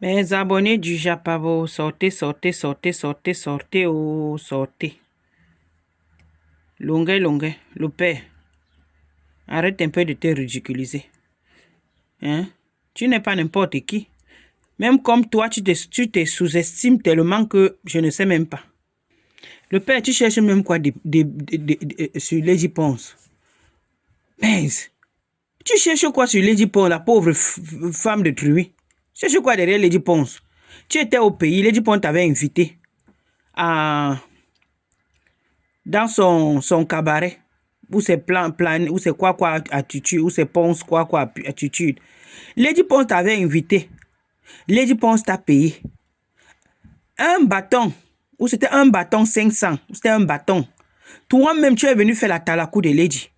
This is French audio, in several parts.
Mes abonnés du Japavo, sortez, sortez, sortez, sortez, sortez, oh, sortez. Longuet, longuet, le père, arrête un peu de te ridiculiser. Hein? Tu n'es pas n'importe qui. Même comme toi, tu te sous-estimes tellement que je ne sais même pas. Le père, tu cherches même quoi sur Lady Ponce? Pince. Tu cherches quoi sur Lady Ponce, la pauvre femme de truie? Tu cherches quoi derrière Lady Ponce? Tu étais au pays, Lady Ponce t'avait invité dans son cabaret, où c'est où c'est quoi attitude, où c'est Ponce quoi attitude. Lady Ponce t'avait invité. Lady Ponce t'a payé. Un bâton, ou c'était un bâton 500, c'était un bâton. Toi-même, tu es venu faire la talakou de Lady.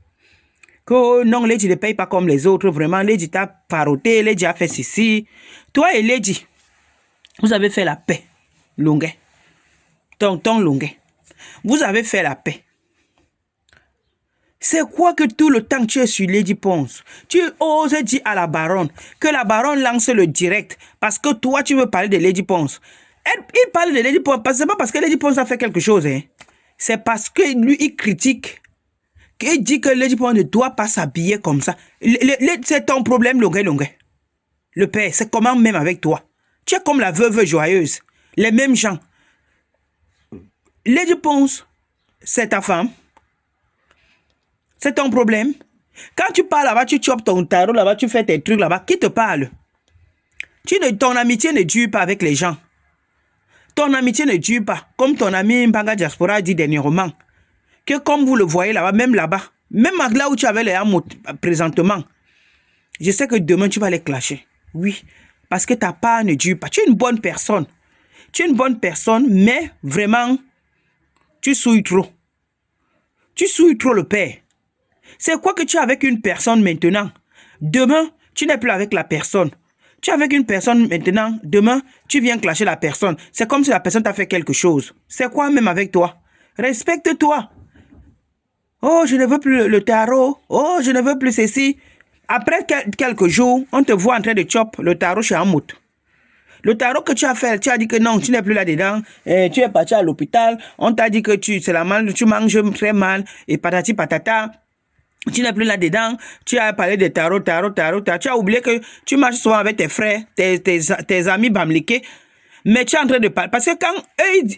Que non, Lady ne paye pas comme les autres, vraiment. Lady t'a parotté, Lady a fait ceci. Toi et Lady, vous avez fait la paix. Longuet. Tonton Longuet. Vous avez fait la paix. C'est quoi que tout le temps tu es sur Lady Ponce? Tu oses dire à la baronne que la baronne lance le direct parce que toi tu veux parler de Lady Ponce. Il parle de Lady Ponce, c'est pas parce que Lady Ponce a fait quelque chose. Hein. C'est parce que lui il critique. Il dit que Lady Ponce ne doit pas s'habiller comme ça. C'est ton problème, Longuet. Le père, c'est comment même avec toi? Tu es comme la veuve joyeuse. Les mêmes gens. Lady Ponce, c'est ta femme. C'est ton problème. Quand tu parles là-bas, tu chopes ton tarot là-bas, tu fais tes trucs là-bas, qui te parle? Ton amitié ne dure pas avec les gens. Ton amitié ne dure pas. Comme ton ami Mbanga Diaspora a dit dernièrement, que comme vous le voyez là-bas, même là où tu avais les amours présentement, je sais que demain tu vas les clasher. Oui, parce que ta part ne dure pas. Tu es une bonne personne. Tu es une bonne personne, mais vraiment, tu souilles trop. Tu souilles trop le père. C'est quoi que tu es avec une personne maintenant? Demain, tu n'es plus avec la personne. Tu es avec une personne maintenant. Demain, tu viens clasher la personne. C'est comme si la personne t'a fait quelque chose. C'est quoi même avec toi? Respecte-toi. Oh, je ne veux plus le tarot. Oh, je ne veux plus ceci. Après quelques jours, on te voit en train de chop le tarot chez Hamout. Le tarot que tu as fait, tu as dit que non, tu n'es plus là-dedans. Tu es parti à l'hôpital. On t'a dit que c'est la mal, tu manges très mal. Et patati patata. Tu n'es plus là-dedans, tu as parlé de tarot. Tu as oublié que tu marches souvent avec tes frères, tes amis bamliqués. Mais tu es en train de parler. Parce que quand eux,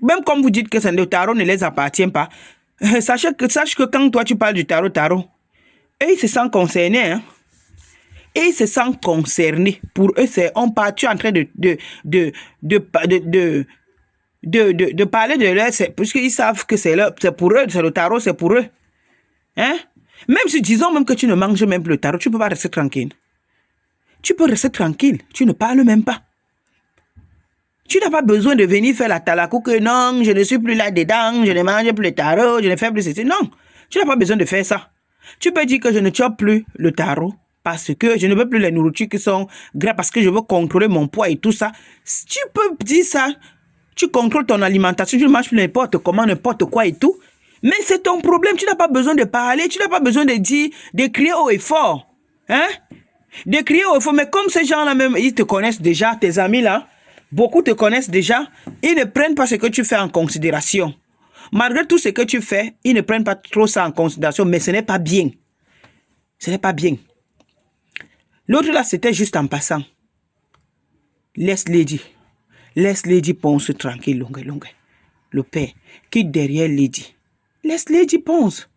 même comme vous dites que le tarot ne les appartient pas, sache que quand toi tu parles du tarot, eux ils se sentent concernés. Hein? Et ils se sentent concernés. Pour eux, tu es en train de parler de leur, puisqu'ils savent que c'est pour eux, c'est le tarot, c'est pour eux. Hein? Même si disons même que tu ne manges même plus le tarot, tu ne peux pas rester tranquille. Tu peux rester tranquille, tu ne parles même pas. Tu n'as pas besoin de venir faire la talakou que non, je ne suis plus là-dedans, je ne mange plus le tarot, je ne fais plus ceci. Non, tu n'as pas besoin de faire ça. Tu peux dire que je ne chope plus le tarot parce que je ne veux plus les nourritures qui sont gras, parce que je veux contrôler mon poids et tout ça. Tu peux dire ça. Tu contrôles ton alimentation, tu ne manges plus n'importe comment, n'importe quoi et tout. Mais c'est ton problème, tu n'as pas besoin de parler, tu n'as pas besoin de dire, de crier haut et fort. Hein? De crier haut et fort, mais comme ces gens-là même, ils te connaissent déjà, tes amis là, beaucoup te connaissent déjà, ils ne prennent pas ce que tu fais en considération. Malgré tout ce que tu fais, ils ne prennent pas trop ça en considération, mais ce n'est pas bien. Ce n'est pas bien. L'autre là, c'était juste en passant. Laisse Lady Ponce tranquille, longue. Le père, quitte derrière Lady. Laisse Lady Ponce.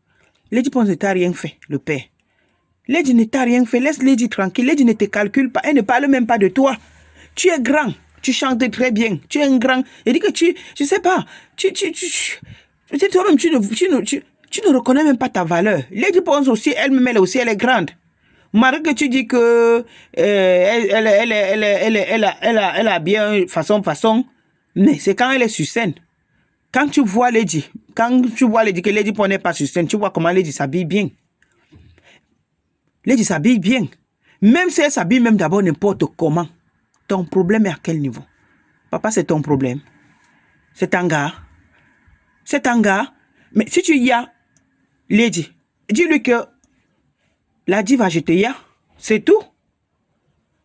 Lady Ponce ne t'a rien fait, le père. Lady ne t'a rien fait. Laisse Lady tranquille. Lady ne te calcule pas. Elle ne parle même pas de toi. Tu es grand. Tu chantes très bien. Tu es un grand. Elle dit que je sais pas. Toi-même, tu ne reconnais même pas ta valeur. Lady Ponce aussi, elle-même, elle est grande. Malgré que tu dis que elle a bien façon, mais c'est quand elle est sur scène. Quand tu vois Lady que Lady Ponce n'est pas sur scène, tu vois comment Lady s'habille bien. Lady s'habille bien. Même si elle s'habille même d'abord n'importe comment, ton problème est à quel niveau? Papa, c'est ton problème. C'est un gars. C'est un gars. Mais si tu y as Lady, dis-lui que la diva, je te y a. C'est tout.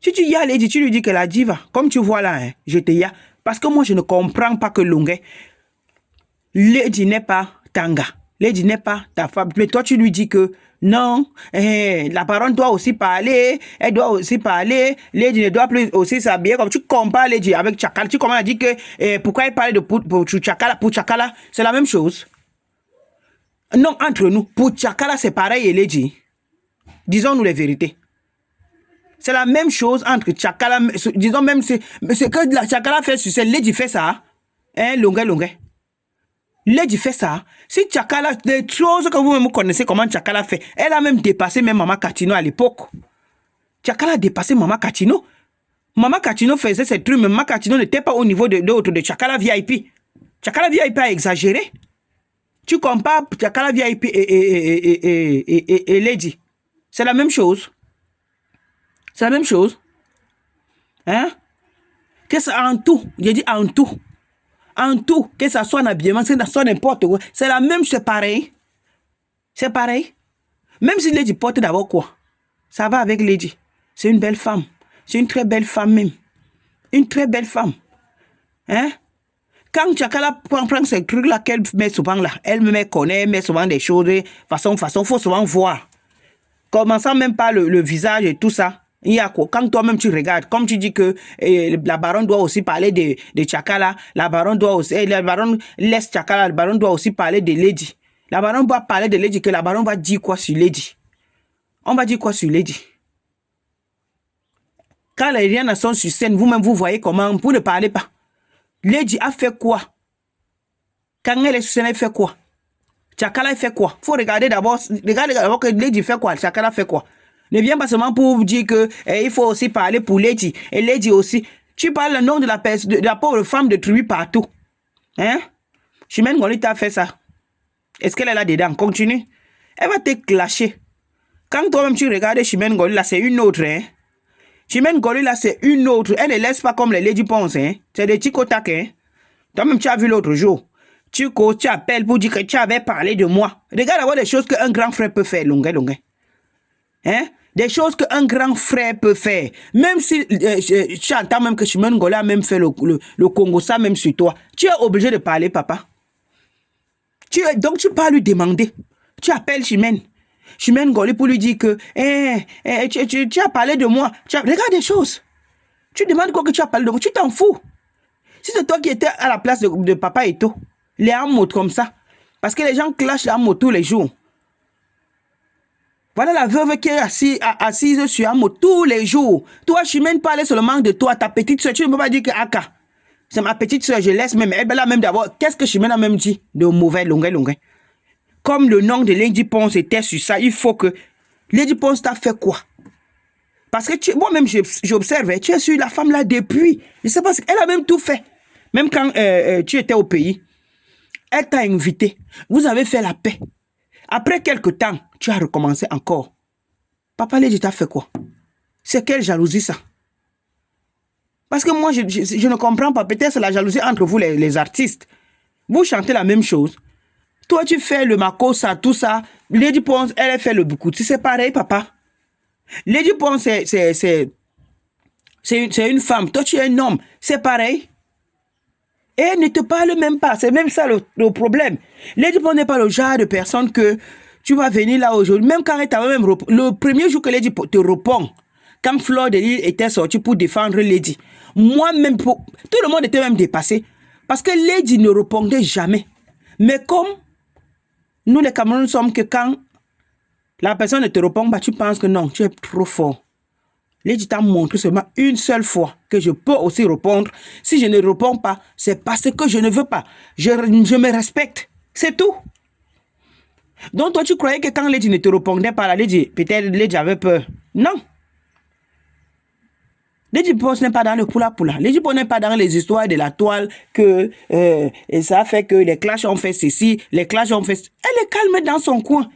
Si tu y as Lady, tu lui dis que la diva, comme tu vois là, hein, je te y a. Parce que moi, je ne comprends pas que Lungé, Lady n'est pas Tanga. Lady n'est pas ta femme. Mais toi, tu lui dis que non, la parole doit aussi parler, elle doit aussi parler, Lady ne doit plus aussi s'habiller comme tu compares Lady avec Chakala. Tu commences à dire que pourquoi elle parle de pour Chakala, pour Chakala, c'est la même chose. Non, entre nous, pour Chakala, c'est pareil et Lady. Disons-nous les vérités. C'est la même chose entre Chakala, disons même, c'est que la Chakala fait sur celle, Lady fait ça, hein, Lungé. Lady fait ça. Si Chakala, des choses que vous-même connaissez comment Chakala fait, elle a même dépassé même Mama Katino à l'époque. Chakala a dépassé Mama Katino. Mama Katino faisait ses trucs, mais Mama Katino n'était pas au niveau de Chakala VIP. Chakala VIP a exagéré. Tu compares Chakala VIP et Lady. C'est la même chose. C'est la même chose. Hein? Que ça en tout. J'ai dit en tout. En tout, que ça soit en habillement, que ça soit n'importe quoi, c'est la même, c'est pareil. C'est pareil. Même si Lady porte d'abord quoi, ça va avec Lady. C'est une belle femme. C'est une très belle femme même. Une très belle femme. Hein? Quand Chakala prend ces trucs-là qu'elle met souvent là, elle me connaît, elle met souvent des choses, façon, faut souvent voir. Commençant même par le visage et tout ça. Il y a quoi? Quand toi-même tu regardes, comme tu dis que la baronne doit aussi parler de Chakala, la baronne doit aussi, la baronne laisse Chakala, la baronne doit aussi parler de Lady. La baronne va parler de Lady, que la baronne va dire quoi sur Lady? On va dire quoi sur Lady? Quand les riens sont sur scène, vous-même vous voyez comment, vous ne parlez pas. Lady a fait quoi? Quand elle est sur scène, elle fait quoi? Chakala fait quoi? Faut regarder d'abord que Lady fait quoi, Chakala fait quoi? Ne viens pas seulement pour dire que il faut aussi parler pour Lady. Et Lady aussi. Tu parles le nom de la pauvre femme de tribu partout. Hein? Chimène Ngoli t'a fait ça. Est-ce qu'elle est là dedans? Continue. Elle va te clasher. Quand toi-même tu regardes Chimène Ngoli là, c'est une autre. Hein? Chimène Ngoli là, c'est une autre. Elle ne laisse pas comme les Lady pensent. Hein? C'est des ticotac. Hein? Toi-même tu as vu l'autre jour. Tu appelles pour dire que tu avais parlé de moi. Regarde d'abord les choses qu'un grand frère peut faire. Lungé. Hein? Des choses qu'un grand frère peut faire. Même si tu entends même que Chimène Ngoli a même fait le Congo, ça même sur toi. Tu es obligé de parler, papa. Donc tu peux lui demander. Tu appelles Chimène Ngoli pour lui dire que tu as parlé de moi. Regarde des choses. Tu demandes quoi que tu as parlé de moi. Tu t'en fous. Si c'est toi qui étais à la place de papa et tout, les amours comme ça. Parce que les gens clashent les amours tous les jours. Voilà la veuve qui est assise sur un mot tous les jours. Toi, Chimène parlait seulement de toi, ta petite soeur. Tu ne peux pas dire que Aka, c'est ma petite soeur, je laisse même. Elle a même d'abord, qu'est-ce que Chimène a même dit de mauvais, Lungé. Comme le nom de Lady Ponce était sur ça, il faut que Lady Ponce t'a fait quoi? Parce que moi-même, j'observe, tu es sur la femme là depuis. Je sais pas, elle a même tout fait. Même quand tu étais au pays, elle t'a invité. Vous avez fait la paix. Après quelque temps, tu as recommencé encore. Papa Lady t'a fait quoi? C'est quelle jalousie ça? Parce que moi, je ne comprends pas. Peut-être c'est la jalousie entre vous les artistes. Vous chantez la même chose. Toi, tu fais le makossa, tout ça. Lady Ponce, elle fait le bukouti. C'est pareil, papa. Lady Ponce, c'est une femme. Toi, tu es un homme. C'est pareil. Et elle ne te parle même pas. C'est même ça le problème. Lady Ponce n'est pas le genre de personne que tu vas venir là aujourd'hui. Même quand elle t'avait même le premier jour que Lady te répond, quand Fleur de Lille était sortie pour défendre Lady, moi-même, tout le monde était même dépassé. Parce que Lady ne répondait jamais. Mais comme nous, les Camerounais, sommes que quand la personne ne te répond pas, tu penses que non, tu es trop fort. Lady t'a montré seulement une seule fois que je peux aussi répondre. Si je ne réponds pas, c'est parce que je ne veux pas. Je me respecte. C'est tout. Donc toi, tu croyais que quand Lady ne te répondait pas, peut-être Lady avait peur. Non. Lady Ponce n'est pas dans le poula-poula. Lady Ponce n'est pas dans les histoires de la toile que et ça fait que les clashs ont fait ceci, les clashs ont fait... Elle est calme dans son coin.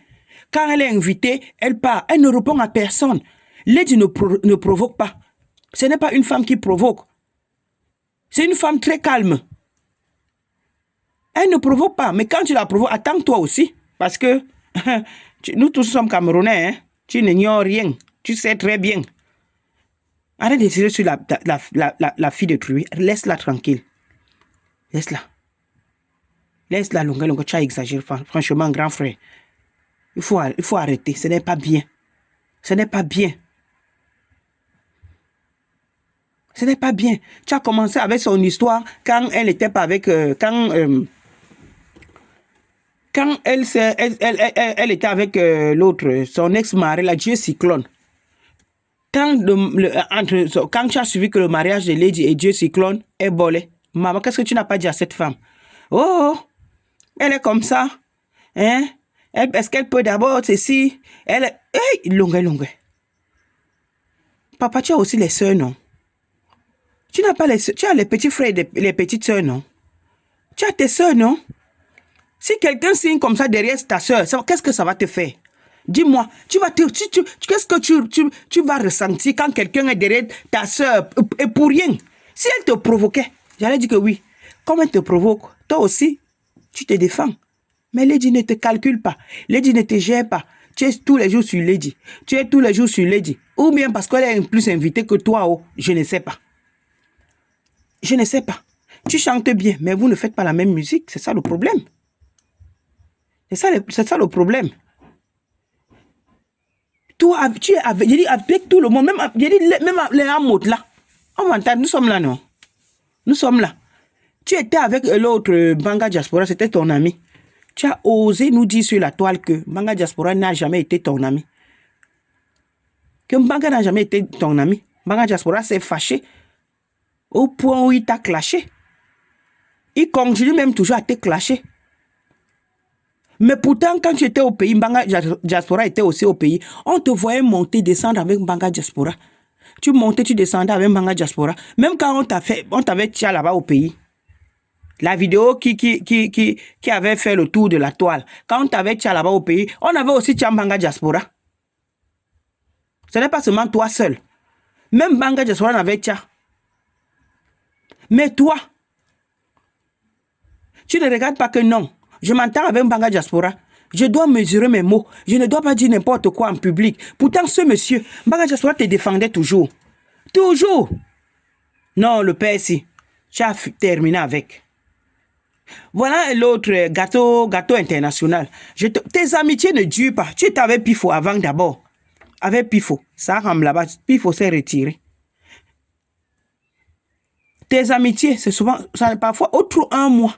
Quand elle est invitée, elle part. Elle ne répond à personne. Lady ne provoque pas. Ce n'est pas une femme qui provoque. C'est une femme très calme. Elle ne provoque pas. Mais quand tu la provoques, attends-toi aussi. Parce que nous tous sommes Camerounais. Hein? Tu n'ignores rien. Tu sais très bien. Arrête de tirer sur la fille de Truy. Laisse-la tranquille. Laisse-la. Laisse-la, longue. Tu as exagéré, franchement, grand frère. Il faut arrêter. Ce n'est pas bien. Ce n'est pas bien. Ce n'est pas bien. Tu as commencé avec son histoire quand elle n'était pas avec... quand elle était avec l'autre, son ex-mari, la Dieu Cyclone. Quand tu as suivi que le mariage de Lady et Dieu Cyclone est bolé, maman, qu'est-ce que tu n'as pas dit à cette femme? Oh, elle est comme ça. Hein? Est-ce qu'elle peut d'abord ceci? Elle est... Hey, longue. Papa, tu as aussi les sœurs, non? Tu n'as pas les sœurs, tu as les petits frères et les petites sœurs, non? Tu as tes sœurs, non? Si quelqu'un signe comme ça derrière ta sœur, qu'est-ce que ça va te faire? Dis-moi, qu'est-ce que tu vas ressentir quand quelqu'un est derrière ta sœur et pour rien? Si elle te provoquait, j'allais dire que oui. Comme elle te provoque, toi aussi, tu te défends. Mais Lady ne te calcule pas. Lady ne te gère pas. Tu es tous les jours sur Lady. Tu es tous les jours sur Lady. Ou bien parce qu'elle est plus invitée que toi, oh, je ne sais pas. Je ne sais pas. Tu chantes bien, mais vous ne faites pas la même musique. C'est ça le problème. C'est ça le problème. Toi, tu es avec tout le monde, même les amours là. On m'entend, nous sommes là, non? Nous sommes là. Tu étais avec l'autre Banga Diaspora, c'était ton ami. Tu as osé nous dire sur la toile que Banga Diaspora n'a jamais été ton ami. Que Banga n'a jamais été ton ami. Banga Diaspora s'est fâché au point où il t'a clashé. Il continue même toujours à te clasher. Mais pourtant, quand tu étais au pays, Banga Diaspora était aussi au pays. On te voyait monter, descendre avec Banga Diaspora. Tu montais, tu descendais avec Banga Diaspora. Même quand on t'avait tiré là-bas au pays. La vidéo qui avait fait le tour de la toile. Quand on t'avait tiré là-bas au pays, on avait aussi tiré Banga Diaspora. Ce n'est pas seulement toi seul. Même Banga Diaspora n'avait tiré. Mais toi, tu ne regardes pas que non. Je m'entends avec Banga Diaspora. Je dois mesurer mes mots. Je ne dois pas dire n'importe quoi en public. Pourtant, ce monsieur, Banga Diaspora te défendait toujours. Toujours. Non, le père, si. Tu as terminé avec. Voilà l'autre gâteau international. Tes amitiés ne durent pas. Tu étais avec Pifo avant d'abord. Avec Pifo. Ça rame là-bas. Pifo s'est retiré. Tes amitiés, c'est souvent, ça parfois, autre un mois,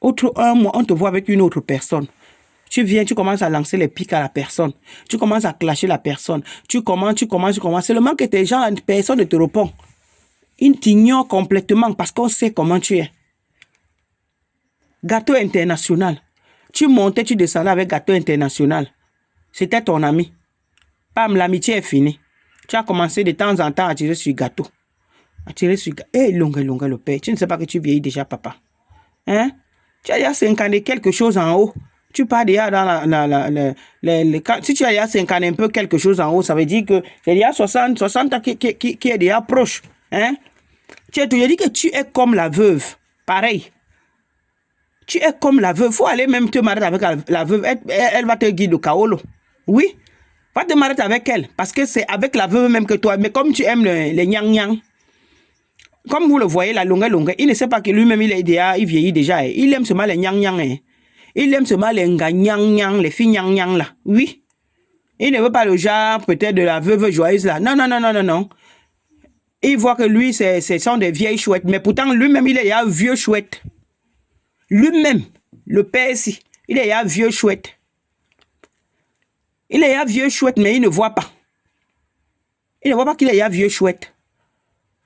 on te voit avec une autre personne. Tu viens, tu commences à lancer les pics à la personne. Tu commences à clasher la personne. Tu commences. Seulement que tes gens, personne ne te répond. Ils t'ignorent complètement parce qu'on sait comment tu es. Gâteau international. Tu montais, tu descendais avec Gâteau international. C'était ton ami. Pam, l'amitié est finie. Tu as commencé de temps en temps à tirer sur Gâteau. Eh, longue, le père. Tu ne sais pas que tu vieillis déjà, papa. Hein? Tu as déjà 50 quelque chose en haut. Tu pars déjà dans si tu as déjà 50 un peu quelque chose en haut, ça veut dire que c'est déjà 60 qui est déjà proche. Hein? Tu as toujours dit que tu es comme la veuve. Pareil. Tu es comme la veuve. Il faut aller même te marier avec la veuve. Elle va te guider au Kaolo. Oui. Va te marier avec elle. Parce que c'est avec la veuve même que toi. Mais comme tu aimes les nyang-nyang, comme vous le voyez, la longue, il ne sait pas que lui-même, il vieillit déjà. Il aime seulement les nyang-nyang. Il aime seulement les nyang-nyang, les filles nyang-nyang là. Oui. Il ne veut pas le genre peut-être de la veuve joyeuse là. Non. Il voit que lui, ce sont des vieilles chouettes. Mais pourtant, lui-même, il est un vieux chouette. Lui-même, le père ici, il est un vieux chouette. Il est un vieux chouette, mais il ne voit pas. Il ne voit pas qu'il est un vieux chouette.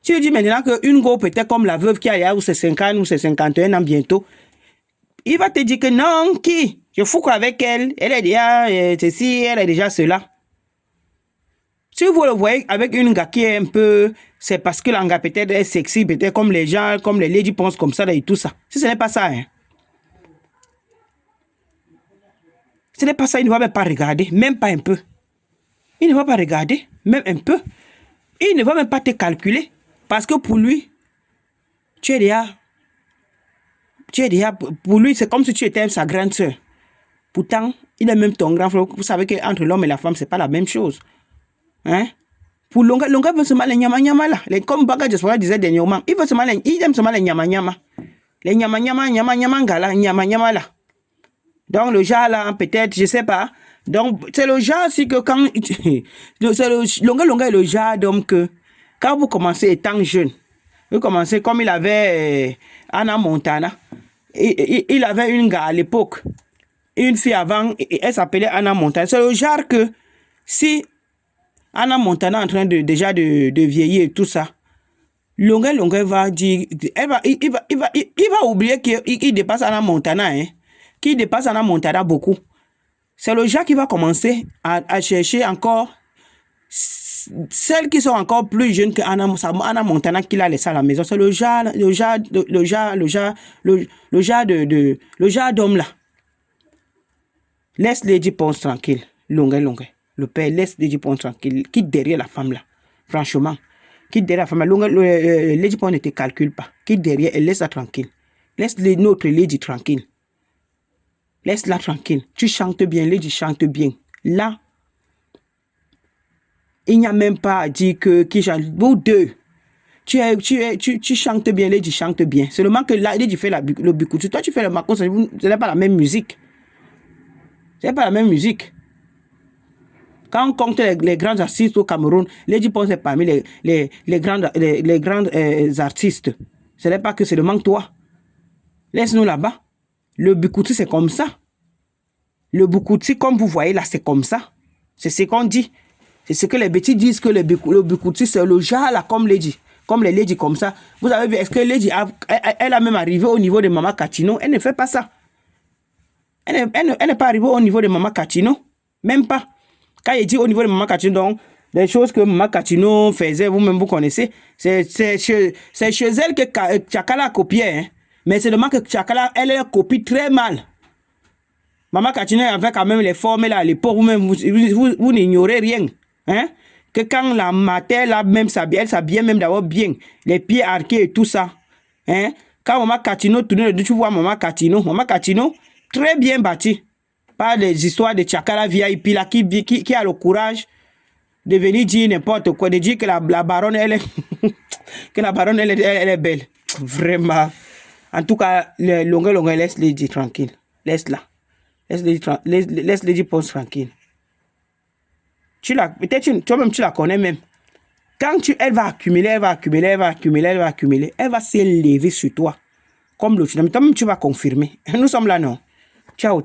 Tu lui dis maintenant qu'une go peut-être comme la veuve qui a ses 50 ou ses 51 ans bientôt, il va te dire que non, qui? Je fous qu'avec elle, elle est déjà ceci, elle est déjà cela. Si vous le voyez avec une gars qui est un peu, c'est parce que l'anga peut-être est sexy, peut-être comme les gens, comme les ladies pensent comme ça et tout ça. Si ce n'est pas ça, hein. Ce n'est pas ça, il ne va même pas regarder, même pas un peu. Il ne va pas regarder, même un peu. Il ne va même pas te calculer. Parce que pour lui, tu es déjà, pour lui, c'est comme si tu étais sa grande sœur. Pourtant, il est même ton grand frère. Vous savez qu'entre l'homme et la femme, ce n'est pas la même chose. Hein? Pour Longa veut seulement les nyama là. Comme Baga Diaspora disait dernièrement, il aime seulement les nyama. Les nyama ngala, nyama là. Donc le genre là, peut-être, je sais pas. Donc c'est le genre aussi que quand... c'est le Longa est le genre d'homme que quand vous commencez étant jeune, vous commencez comme il avait Anna Montana. Il avait une gars à l'époque. Une fille avant, elle s'appelait Anna Montana. C'est le genre que si Anna Montana est en train de vieillir et tout ça, Longa va dire, il va oublier qu'il dépasse Anna Montana, hein, qu'il dépasse Anna Montana beaucoup. C'est le genre qui va commencer à chercher encore celles qui sont encore plus jeunes que Anna Montana qu'il a laissé à la maison. C'est le genre d'homme là. Laisse Lady Ponce tranquille. Longa. Le père, laisse Lady Ponce tranquille. Quitte derrière la femme là. Franchement. Quitte derrière la femme là. Lady Ponce ne te calcule pas. Quitte derrière et laisse-la tranquille. Laisse notre Lady tranquille. Laisse-la tranquille. Tu chantes bien, Lady chante bien. Là, il n'y a même pas à dire que qui chante. Vous deux. Tu chantes bien, Lady chante bien. Seulement que là, Lady fait le bikutu. Toi, tu fais le mako, ce n'est pas la même musique. C'est pas la même musique. Quand on compte les grands artistes au Cameroun, Lady Ponce est parmi les grands artistes. Ce n'est pas que c'est le manque toi. Laisse-nous là-bas. Le bikutu, c'est comme ça. Le bikutu, comme vous voyez là, c'est comme ça. C'est ce qu'on dit. C'est ce que les bêtis disent que le bikutu, c'est le genre là, comme Lady. Comme les Lady comme ça. Vous avez vu, est-ce que Lady, elle a même arrivé au niveau de Mama Katino? Elle ne fait pas ça. Elle n'est pas arrivée au niveau de Mama Katino. Même pas. Quand il dit au niveau de Mama Katino, donc, les choses que Mama Katino faisait, vous-même vous connaissez, c'est chez elle que Tchakala a copié. Hein. Mais c'est le manque que Tchakala, elle copie très mal. Mama Katino avait quand même les formes là à l'époque, vous-même, vous n'ignorez rien. Hein. Que quand la mater, là, même elle s'habillait même d'abord bien. Les pieds arqués et tout ça. Hein. Quand Mama Katino tournait, tu vois Mama Katino, très bien bâti. Pas des histoires de Tchakala VIP là qui a le courage de venir dire n'importe quoi, de dire que la baronne elle est que la baronne elle est belle. Vraiment. En tout cas, Longa laisse Lady tranquille. Laisse-la. Laisse Lady Ponce tranquille. Peut-être toi-même tu la connais même. Quand elle va accumuler, elle va s'élever sur toi. Comme le tsunami. Toi-même tu vas confirmer. Nous sommes là, non? Ciao.